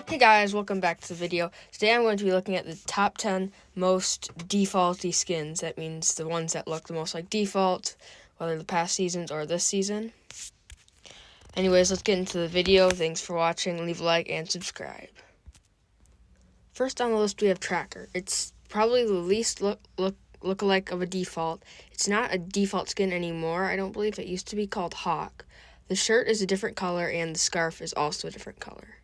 Hey guys, welcome back to the video. Today I'm going to be looking at the top 10 most defaulty skins. That means the ones that look the most like default, whether the past seasons or this season. Anyways, let's get into the video. Thanks for watching. Leave a like and subscribe. First on the list we have Tracker. It's probably the least lookalike of a default. It's not a default skin anymore. I don't believe it used to be called Hawk. The shirt is a different color and the scarf is also a different color.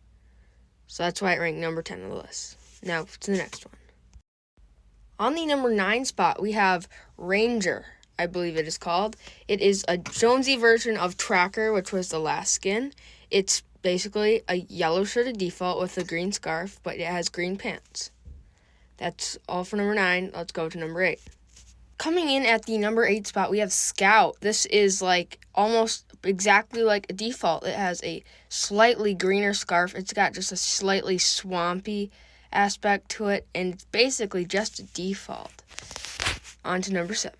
So that's why it ranked number 10 on the list. Now to the next one. On the number 9 spot, we have Ranger, I believe it is called. It is a Jonesy version of Tracker, which was the last skin. It's basically a yellow shirted default with a green scarf, but it has green pants. That's all for number 9. Let's go to number 8. Coming in at the number 8 spot, we have Scout. This is like almost exactly like a default. It has a slightly greener scarf. It's got just a slightly swampy aspect to it, and it's basically just a default. On to number 7.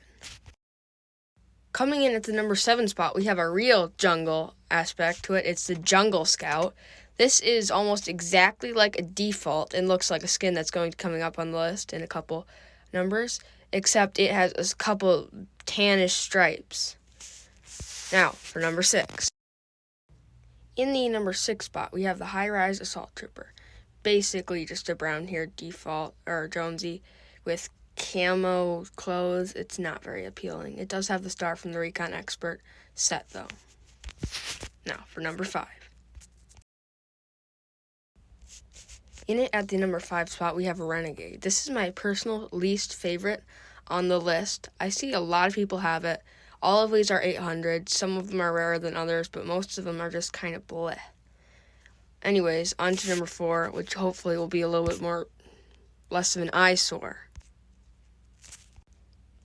Coming in at the number 7 spot, we have a real jungle aspect to it. It's the Jungle Scout. This is almost exactly like a default and looks like a skin that's going to be coming up on the list in a couple numbers, except it has a couple tannish stripes. Now, for number 6. In the number 6 spot, we have the high-rise Assault Trooper. Basically just a brown hair default, or Jonesy, with camo clothes. It's not very appealing. It does have the star from the Recon Expert set, though. Now, for number 5. In it at the number 5 spot, we have a Renegade. This is my personal least favorite on the list. I see a lot of people have it. All of these are 800. Some of them are rarer than others, but most of them are just kind of bleh. Anyways, on to number 4, which hopefully will be a little bit less of an eyesore.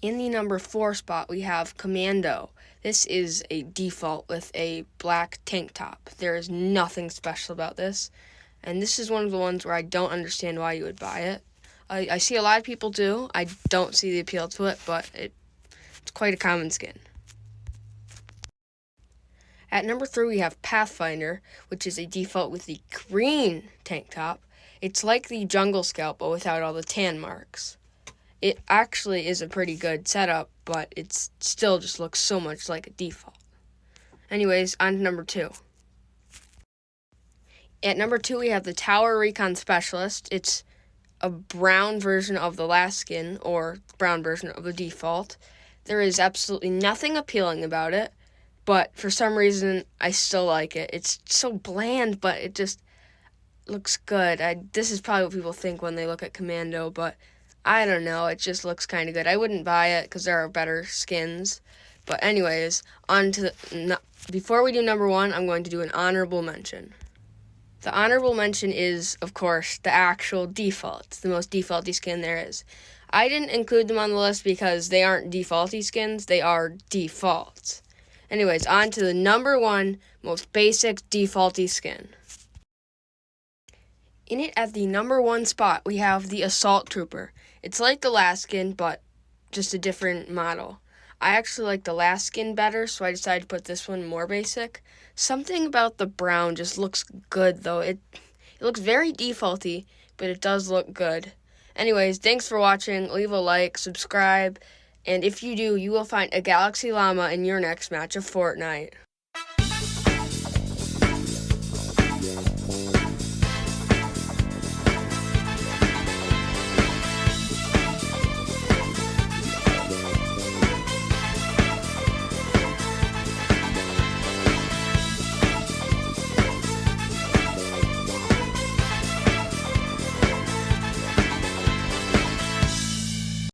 In the number 4 spot, we have Commando. This is a default with a black tank top. There is nothing special about this. And this is one of the ones where I don't understand why you would buy it. I see a lot of people do. I don't see the appeal to it, but it's quite a common skin. At number 3, we have Pathfinder, which is a default with the green tank top. It's like the Jungle Scout, but without all the tan marks. It actually is a pretty good setup, but it still just looks so much like a default. Anyways, on to number 2. At number 2, we have the Tower Recon Specialist. It's a brown version of the last skin, or brown version of the default. There is absolutely nothing appealing about it, but for some reason, I still like it. It's so bland, but it just looks good. This is probably what people think when they look at Commando, but I don't know. It just looks kind of good. I wouldn't buy it because there are better skins. But anyways, before we do number 1, I'm going to do an honorable mention. The honorable mention is, of course, the actual default. It's the most defaulty skin there is. I didn't include them on the list because they aren't defaulty skins. They are defaults. Anyways, on to the number 1 most basic defaulty skin. In it at the number 1 spot, we have the Assault Trooper. It's like the last skin, but just a different model. I actually like the last skin better, so I decided to put this one more basic. Something about the brown just looks good, though. It looks very defaulty, but it does look good. Anyways, thanks for watching. Leave a like, subscribe, and if you do, you will find a Galaxy Llama in your next match of Fortnite.